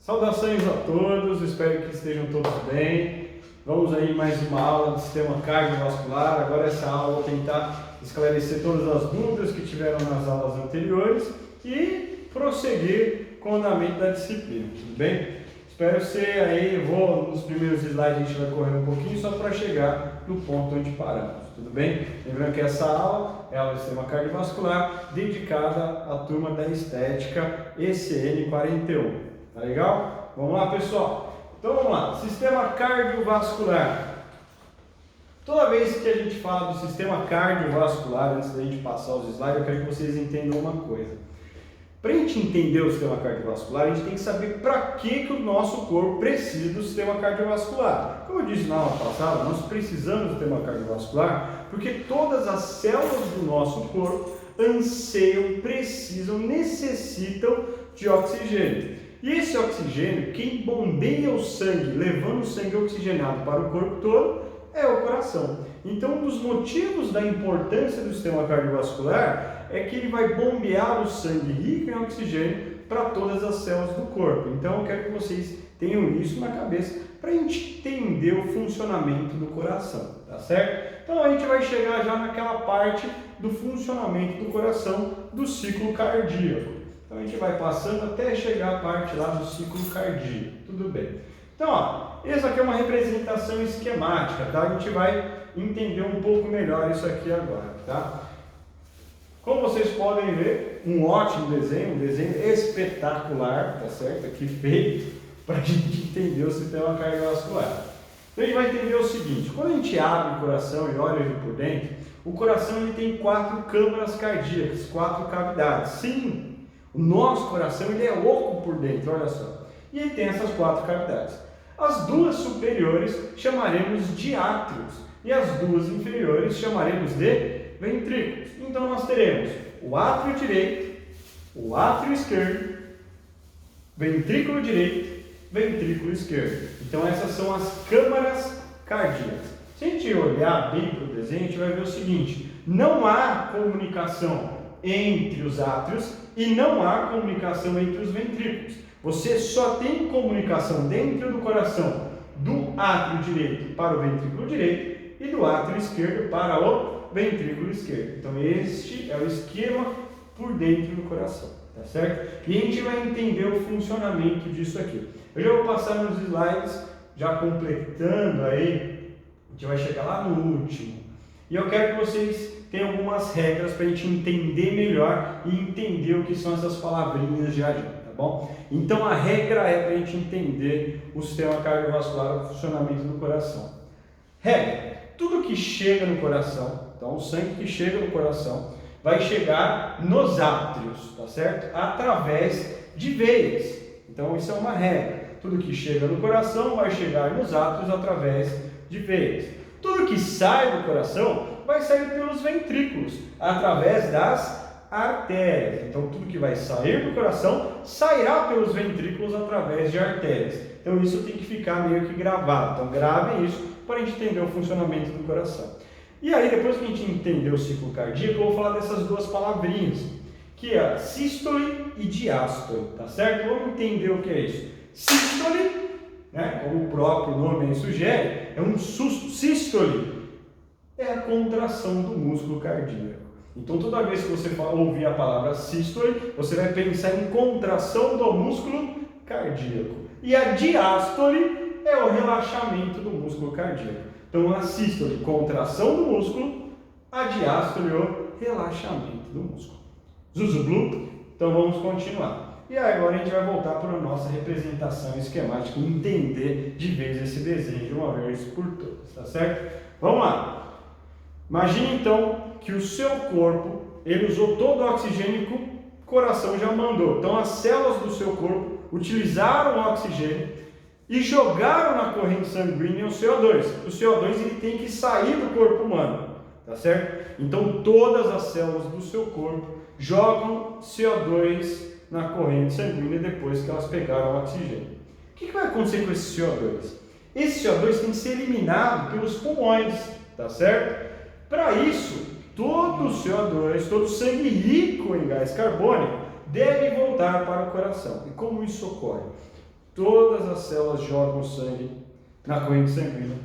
Saudações a todos, espero que estejam todos bem. Vamos aí mais uma aula do sistema cardiovascular. Agora essa aula eu vou tentar esclarecer todas as dúvidas que tiveram nas aulas anteriores e prosseguir com o andamento da disciplina, tudo bem? Espero ser aí, nos primeiros slides a gente vai correr um pouquinho só para chegar no ponto onde paramos, tudo bem? Lembrando que essa aula é a aula do sistema cardiovascular dedicada à turma da estética ECN 41. Tá legal? Vamos lá, pessoal? Então vamos lá, sistema cardiovascular. Toda vez que a gente fala do sistema cardiovascular, antes da gente passar os slides, eu quero que vocês entendam uma coisa. Para a gente entender o sistema cardiovascular, a gente tem que saber para que o nosso corpo precisa do sistema cardiovascular. Como eu disse na aula passada, nós precisamos do sistema cardiovascular porque todas as células do nosso corpo anseiam, precisam, necessitam de oxigênio. E esse oxigênio, quem bombeia o sangue, levando o sangue oxigenado para o corpo todo, é o coração. Então, um dos motivos da importância do sistema cardiovascular é que ele vai bombear o sangue rico em oxigênio para todas as células do corpo. Então, eu quero que vocês tenham isso na cabeça para a gente entender o funcionamento do coração, tá certo? Então, a gente vai chegar já naquela parte do funcionamento do coração, do ciclo cardíaco. Então, a gente vai passando até chegar à parte lá do ciclo cardíaco, tudo bem? Então, ó, essa aqui é uma representação esquemática, tá? A gente vai entender um pouco melhor isso aqui agora, tá? Como vocês podem ver, um ótimo desenho, um desenho espetacular, tá certo? Aqui feito para a gente entender o sistema cardiovascular. Então, a gente vai entender o seguinte, quando a gente abre o coração e olha ele por dentro, o coração ele tem 4 câmaras cardíacas, 4 cavidades. Sim, o nosso coração ele é oco por dentro, olha só. E ele tem essas 4 cavidades. As duas superiores chamaremos de átrios e as duas inferiores chamaremos de ventrículos. Então nós teremos o átrio direito, o átrio esquerdo, ventrículo direito, ventrículo esquerdo. Então essas são as câmaras cardíacas. Se a gente olhar bem para o desenho, a gente vai ver o seguinte: não há comunicação entre os átrios e não há comunicação entre os ventrículos. Você só tem comunicação dentro do coração do átrio direito para o ventrículo direito e do átrio esquerdo para o ventrículo esquerdo. Então este é o esquema por dentro do coração, tá certo? E a gente vai entender o funcionamento disso aqui. Eu já vou passar nos slides, já completando aí, a gente vai chegar lá no último. E eu quero que vocês tenham algumas regras para a gente entender melhor e entender o que são essas palavrinhas de adiante, tá bom? Então a regra é para a gente entender o sistema cardiovascular, o funcionamento do coração. Regra: tudo que chega no coração, então o sangue que chega no coração, vai chegar nos átrios, tá certo? Através de veias. Então isso é uma regra. Tudo que chega no coração vai chegar nos átrios através de veias. Tudo que sai do coração vai sair pelos ventrículos, através das artérias. Então, tudo que vai sair do coração sairá pelos ventrículos através de artérias. Então, isso tem que ficar meio que gravado. Então, gravem isso para a gente entender o funcionamento do coração. E aí, depois que a gente entender o ciclo cardíaco, eu vou falar dessas duas palavrinhas, que é sístole e diástole, tá certo? Vamos entender o que é isso. Sístole, né, como o próprio nome aí sugere, é um susto. Sístole é a contração do músculo cardíaco. Então, toda vez que você ouvir a palavra sístole, você vai pensar em contração do músculo cardíaco. E a diástole é o relaxamento do músculo cardíaco. Então, a sístole, contração do músculo, a diástole, o relaxamento do músculo. Zuzublu? Então, vamos continuar. E agora a gente vai voltar para a nossa representação esquemática e entender de vez esse desenho de uma vez por todas, tá certo? Vamos lá! Imagine então que o seu corpo, ele usou todo o oxigênio que o coração já mandou. Então as células do seu corpo utilizaram o oxigênio e jogaram na corrente sanguínea o CO2. O CO2 ele tem que sair do corpo humano, tá certo? Então todas as células do seu corpo jogam CO2 na corrente sanguínea depois que elas pegaram o oxigênio. O que vai acontecer com esse CO2? Esse CO2 tem que ser eliminado pelos pulmões, tá certo? Para isso, todo o CO2, todo o sangue rico em gás carbônico deve voltar para o coração. E como isso ocorre? todas as células jogam sangue na corrente sanguínea.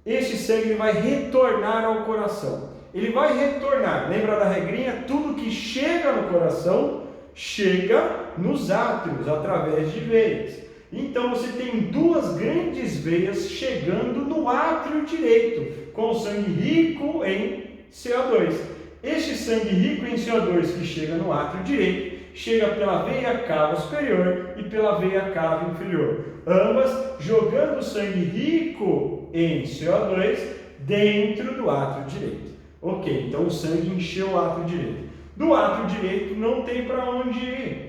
Este sangue vai retornar ao coração. Ele vai retornar, lembra da regrinha? Tudo que chega no coração, chega nos átrios, através de veias. Então você tem duas grandes veias chegando no átrio direito, com sangue rico em CO2. Este sangue rico em CO2 que chega no átrio direito, chega pela veia cava superior e pela veia cava inferior, ambas jogando sangue rico em CO2 dentro do átrio direito. Ok, então o sangue encheu o átrio direito. Do átrio direito não tem para onde ir.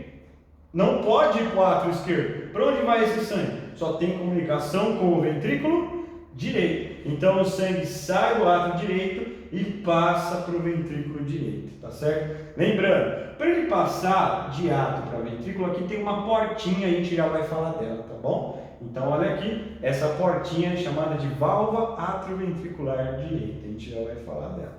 Não pode ir para o átrio esquerdo. Para onde vai esse sangue? Só tem comunicação com o ventrículo direito. Então o sangue sai do átrio direito e passa para o ventrículo direito, tá certo? Lembrando, para ele passar de átrio para ventrículo, aqui tem uma portinha, a gente já vai falar dela, tá bom? Então olha aqui, essa portinha é chamada de válvula atrioventricular direita, a gente já vai falar dela.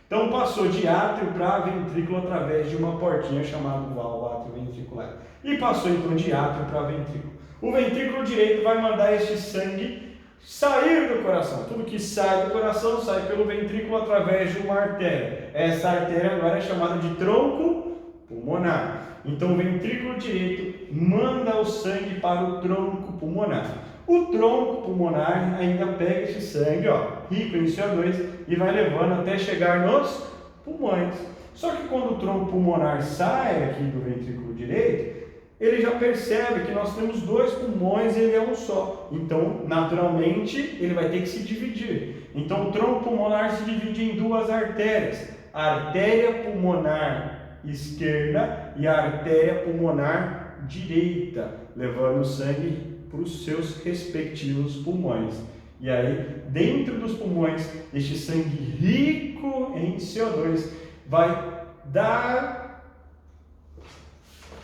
Então passou de átrio para ventrículo através de uma portinha chamada válvula atrioventricular. E passou então de átrio para ventrículo. O ventrículo direito vai mandar este sangue sair do coração. Tudo que sai do coração sai pelo ventrículo através de uma artéria. Essa artéria agora é chamada de tronco pulmonar. Então o ventrículo direito manda o sangue para o tronco pulmonar. O tronco pulmonar ainda pega esse sangue, rico em CO2, e vai levando até chegar nos pulmões. Só que quando o tronco pulmonar sai aqui do ventrículo direito, ele já percebe que nós temos dois pulmões e ele é um só. Então, naturalmente, ele vai ter que se dividir. Então, o tronco pulmonar se divide em duas artérias. A artéria pulmonar esquerda e a artéria pulmonar direita, levando o sangue para os seus respectivos pulmões. E aí, dentro dos pulmões, este sangue rico em CO2 vai dar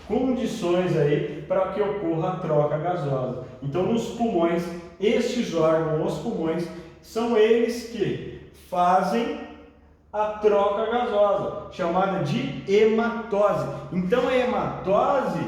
condições aí para que ocorra a troca gasosa. Então, nos pulmões, estes órgãos, os pulmões, são eles que fazem a troca gasosa, chamada de hematose. Então, a hematose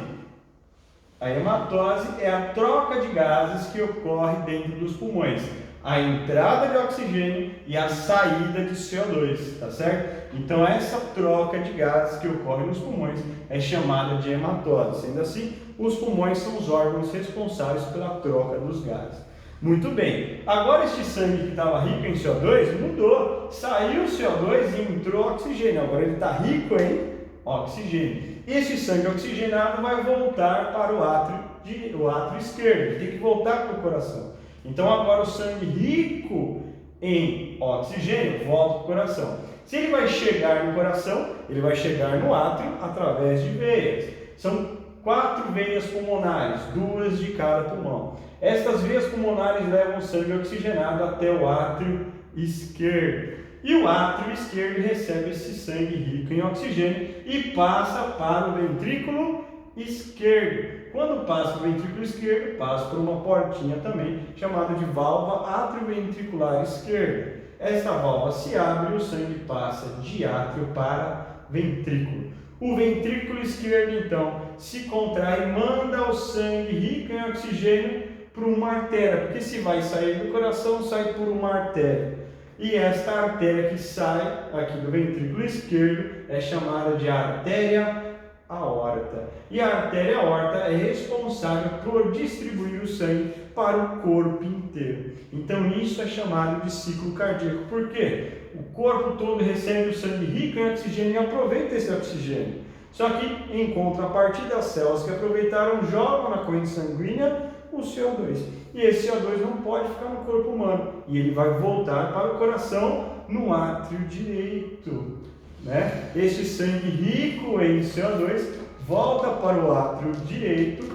é a troca de gases que ocorre dentro dos pulmões. A entrada de oxigênio e a saída de CO2, tá certo? Então essa troca de gases que ocorre nos pulmões é chamada de hematose. Sendo assim, os pulmões são os órgãos responsáveis pela troca dos gases. Muito bem, agora este sangue que estava rico em CO2 mudou, saiu o CO2 e entrou oxigênio, agora ele está rico em oxigênio. Este sangue oxigenado vai voltar para o átrio esquerdo, ele tem que voltar para o coração. Então agora o sangue rico em oxigênio volta para o coração. Se ele vai chegar no coração, ele vai chegar no átrio através de veias. São 4 veias pulmonares, 2 de cada pulmão. Estas veias pulmonares levam o sangue oxigenado até o átrio esquerdo. E o átrio esquerdo recebe esse sangue rico em oxigênio e passa para o ventrículo esquerdo. Quando passa para o ventrículo esquerdo, passa por uma portinha também, chamada de válvula atrioventricular esquerda. Esta válvula se abre e o sangue passa de átrio para ventrículo. O ventrículo esquerdo, então, se contrai e manda o sangue rico em oxigênio para uma artéria, porque se vai sair do coração, sai por uma artéria. E esta artéria que sai aqui do ventrículo esquerdo é chamada de artéria aorta. E a artéria aorta é responsável por distribuir o sangue para o corpo inteiro. Então isso é chamado de ciclo cardíaco. Por quê? O corpo todo recebe o sangue rico em oxigênio e aproveita esse oxigênio. Só que, em contrapartida, as células que aproveitaram jogam na corrente sanguínea o CO2. E esse CO2 não pode ficar no corpo humano. E ele vai voltar para o coração no átrio direito. Este sangue rico em CO2 volta para o átrio direito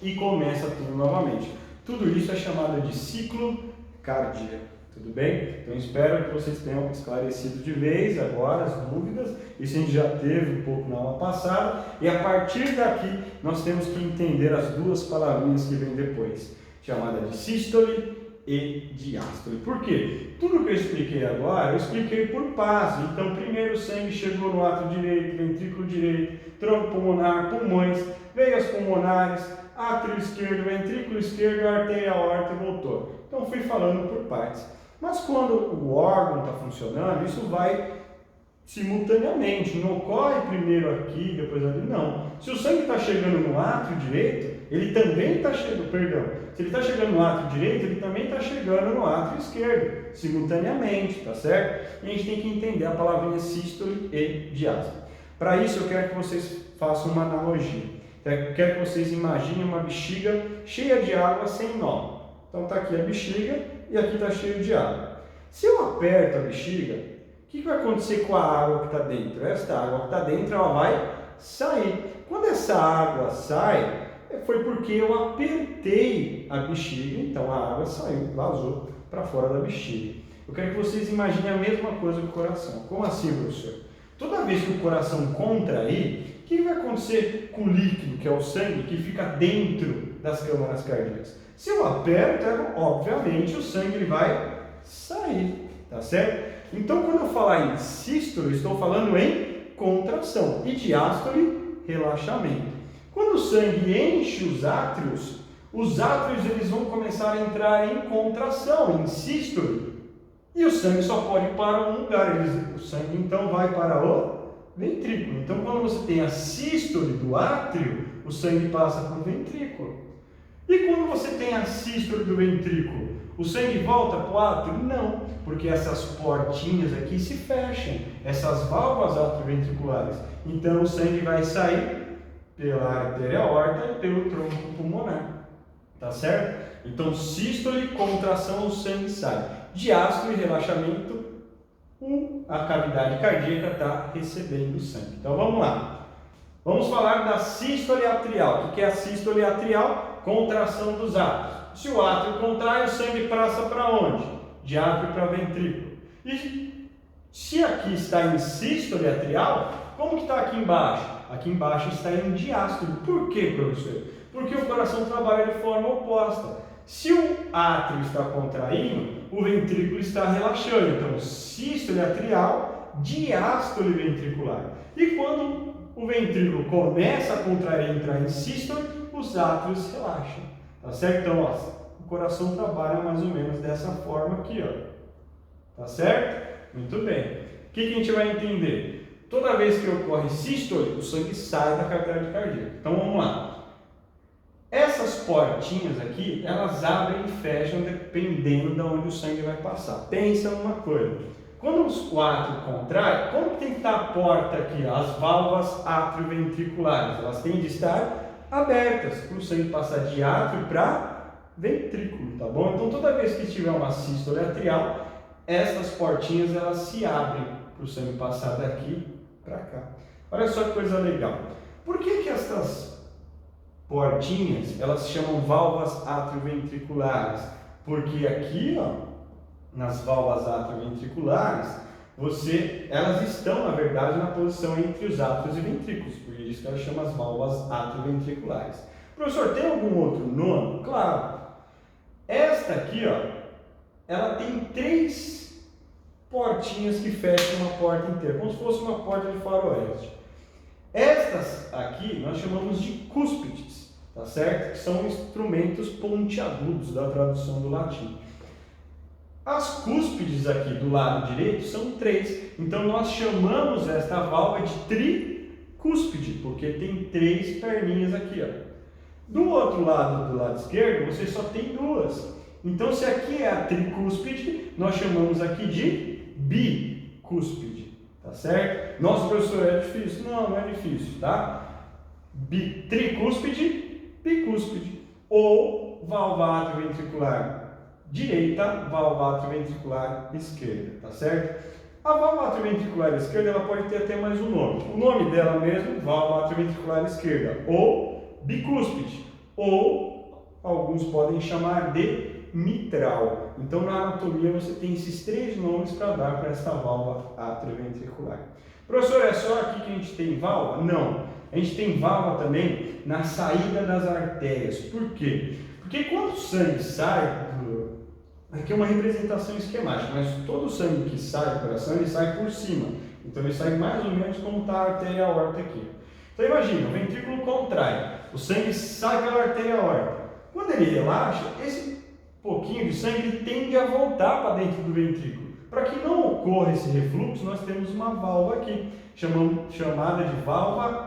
e começa tudo novamente. Tudo isso é chamado de ciclo cardíaco. Tudo bem? Então espero que vocês tenham esclarecido de vez agora as dúvidas. Isso a gente já teve um pouco na aula passada. E a partir daqui nós temos que entender as duas palavrinhas que vêm depois, chamada de sístole e diástole. Por quê? Tudo que eu expliquei agora, eu expliquei por passo. Então primeiro o sangue chegou no átrio direito, ventrículo direito, tronco pulmonar, pulmões, veias pulmonares, átrio esquerdo, ventrículo esquerdo, artéria aorta e voltou. Então fui falando por partes. Mas quando o órgão está funcionando, isso vai simultaneamente, não ocorre primeiro aqui, depois ali, não. Se o sangue está chegando no átrio direito, ele também está chegando, perdão, se ele está chegando no átrio direito, ele também está chegando no átrio esquerdo, simultaneamente, tá certo? E a gente tem que entender a palavrinha sístole e diástole. Para isso eu quero que vocês façam uma analogia. Eu quero que vocês imaginem uma bexiga cheia de água sem nó. Então está aqui a bexiga e aqui está cheio de água. Se eu aperto a bexiga, o que vai acontecer com a água que está dentro? Esta água que está dentro, ela vai sair. Quando essa água sai, foi porque eu apertei a bexiga, então a água saiu, vazou para fora da bexiga. Eu quero que vocês imaginem a mesma coisa com o coração. Como assim, professor? Toda vez que o coração contrair, o que vai acontecer com o líquido, que é o sangue, que fica dentro das câmaras cardíacas? Se eu aperto, obviamente o sangue ele vai sair, tá certo? Então, quando eu falar em sístole, eu estou falando em contração, e diástole, relaxamento. Quando o sangue enche os átrios eles vão começar a entrar em contração, em sístole, e o sangue só pode ir para um lugar, o sangue então vai para o ventrículo. Então, quando você tem a sístole do átrio, o sangue passa para o ventrículo. E quando você tem a sístole do ventrículo, o sangue volta para o átrio? Não, porque essas portinhas aqui se fecham, essas válvulas atrioventriculares. Então o sangue vai sair pela artéria aorta e pelo tronco pulmonar, tá certo? Então sístole, contração, o sangue sai. Diástole, relaxamento, a cavidade cardíaca está recebendo sangue. Então vamos lá. Vamos falar da sístole atrial. O que é a sístole atrial? Contração dos átrios. Se o átrio contrai, o sangue passa para onde? De átrio para ventrículo. E se aqui está em sístole atrial, como que está aqui embaixo? Aqui embaixo está em diástole. Por quê, professor? Porque o coração trabalha de forma oposta. Se o átrio está contraindo, o ventrículo está relaxando. Então, sístole atrial, diástole ventricular. E quando o ventrículo começa a contrair e entrar em sístole, os átrios relaxam. Tá certo? Então, ó, o coração trabalha mais ou menos dessa forma aqui, ó. Tá certo? Muito bem. O que a gente vai entender? Toda vez que ocorre sístole, o sangue sai da cavidade cardíaca. Então, vamos lá. Essas portinhas aqui, elas abrem e fecham dependendo de onde o sangue vai passar. Pensa numa coisa. Quando o átrio contrai, como tem que estar a porta aqui? As válvulas atrioventriculares, elas têm de estar abertas para o sangue passar de átrio para ventrículo, tá bom? Então toda vez que tiver uma sístole atrial, essas portinhas elas se abrem para o sangue passar daqui para cá. Olha só que coisa legal. Por que essas portinhas elas se chamam válvulas atrioventriculares? Porque aqui, ó, nas válvulas atrioventriculares, elas estão, na verdade, na posição entre os átrios e ventrículos, por isso que elas chamam as válvulas atrioventriculares. Professor, tem algum outro nome? Claro. Esta aqui, ó, ela tem 3 portinhas que fecham uma porta inteira, como se fosse uma porta de faroeste. Estas aqui nós chamamos de cúspides, tá certo? Que são instrumentos pontiagudos da tradução do latim. As cúspides aqui do lado direito são 3, então nós chamamos esta válvula de tricúspide, porque tem 3 perninhas aqui, ó. Do outro lado, do lado esquerdo, você só tem 2. Então, se aqui é a tricúspide, nós chamamos aqui de bicúspide, tá certo? Nossa, professor, é difícil? Não, não é difícil, tá? Tricúspide, bicúspide, ou válvula atrioventricular direita, válvula atrioventricular esquerda, tá certo? A válvula atrioventricular esquerda ela pode ter até mais um nome. O nome dela mesmo, válvula atrioventricular esquerda, ou bicúspide, ou alguns podem chamar de mitral. Então, na anatomia você tem esses 3 nomes para dar para essa válvula atrioventricular. Professor, é só aqui que a gente tem válvula? Não. A gente tem válvula também na saída das artérias. Por quê? Porque quando o sangue sai aqui é uma representação esquemática, mas todo o sangue que sai do coração, ele sai por cima. Então ele sai mais ou menos como está a artéria aorta aqui. Então imagina, o ventrículo contrai. o sangue sai pela artéria aórtica. Quando ele relaxa, esse pouquinho de sangue ele tende a voltar para dentro do ventrículo. Para que não ocorra esse refluxo, nós temos uma válvula aqui, chamada de válvula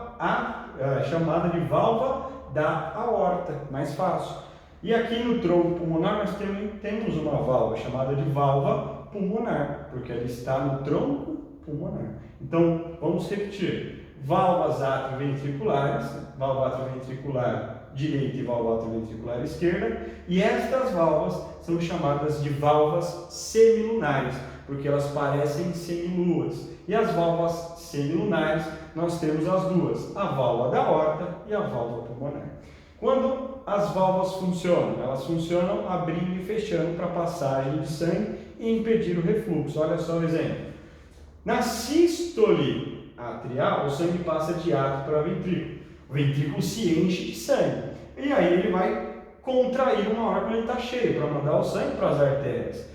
da aorta, mais fácil. E aqui no tronco pulmonar nós temos uma válvula chamada de válvula pulmonar, porque ela está no tronco pulmonar. Então, vamos repetir. Válvulas atrioventriculares, válvula atrioventricular direita e válvula atrioventricular esquerda, e estas válvulas são chamadas de válvulas semilunares, porque elas parecem semiluas. E as válvulas semilunares, nós temos as duas, a válvula da aorta e a válvula pulmonar. Quando as válvulas funcionam? Elas funcionam abrindo e fechando para passagem de sangue e impedir o refluxo. Olha só o exemplo. Na sístole atrial, o sangue passa de átrio para ventrículo. O ventrículo se enche de sangue. E aí ele vai contrair uma hora quando ele está cheio, para mandar o sangue para as artérias.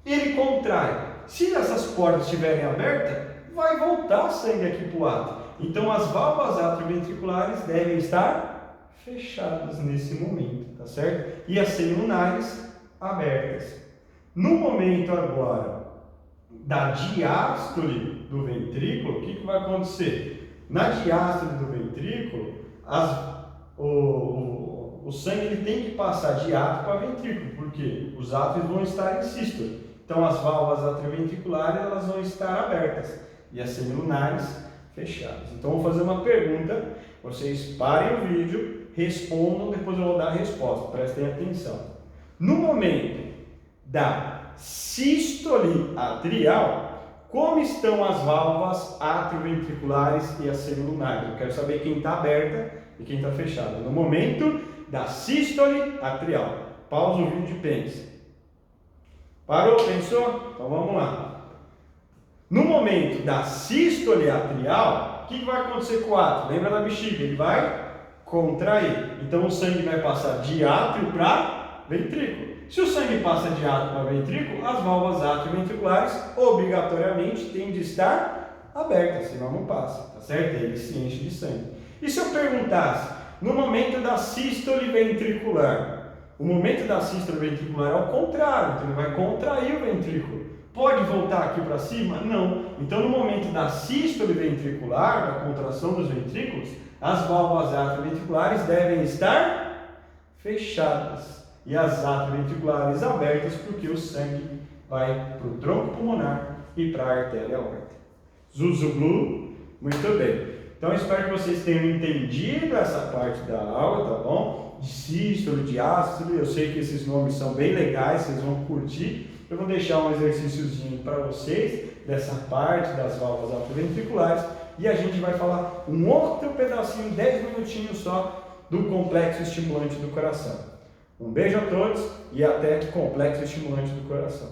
Ele contrai. Se essas portas estiverem abertas, vai voltar sangue aqui para o átrio. Então as válvulas atrioventriculares devem estar fechadas nesse momento, tá certo? E as semilunares abertas. No momento agora da diástole do ventrículo, o que vai acontecer? Na diástole do ventrículo, o sangue ele tem que passar de átrio para ventrículo, porque os átrios vão estar em sístole. Então as válvulas atrioventriculares elas vão estar abertas e as semilunares fechadas. Então vou fazer uma pergunta, vocês parem o vídeo, respondam, depois eu vou dar a resposta, prestem atenção. No momento da sístole atrial, como estão as válvulas atrioventriculares e as semilunares? Eu quero saber quem está aberta e quem está fechada. No momento da sístole atrial. Pausa o vídeo e pense. Parou? Pensou? Então vamos lá. No momento da sístole atrial, o que vai acontecer com o átrio? Lembra da bexiga? Ele vai contrair. Então o sangue vai passar de átrio para ventrículo. Se o sangue passa de átrio para ventrículo, as válvulas atrioventriculares obrigatoriamente têm de estar abertas, senão não passa, tá certo? Ele se enche de sangue. E se eu perguntasse, no momento da sístole ventricular, o momento da sístole ventricular é ao contrário, então ele vai contrair o ventrículo. Pode voltar aqui para cima? Não. Então no momento da sístole ventricular, da contração dos ventrículos, as válvulas atrioventriculares devem estar fechadas e as atrioventriculares abertas, porque o sangue vai para o tronco pulmonar e para a artéria aórtica. Zuzuglu, muito bem. Então espero que vocês tenham entendido essa parte da aula, tá bom? De sístole, diástole, eu sei que esses nomes são bem legais, vocês vão curtir. Eu vou deixar um exercíciozinho para vocês dessa parte das válvulas atrioventriculares e a gente vai falar um outro pedacinho, 10 minutinhos só, do complexo estimulante do coração. Um beijo a todos e até complexo estimulante do coração.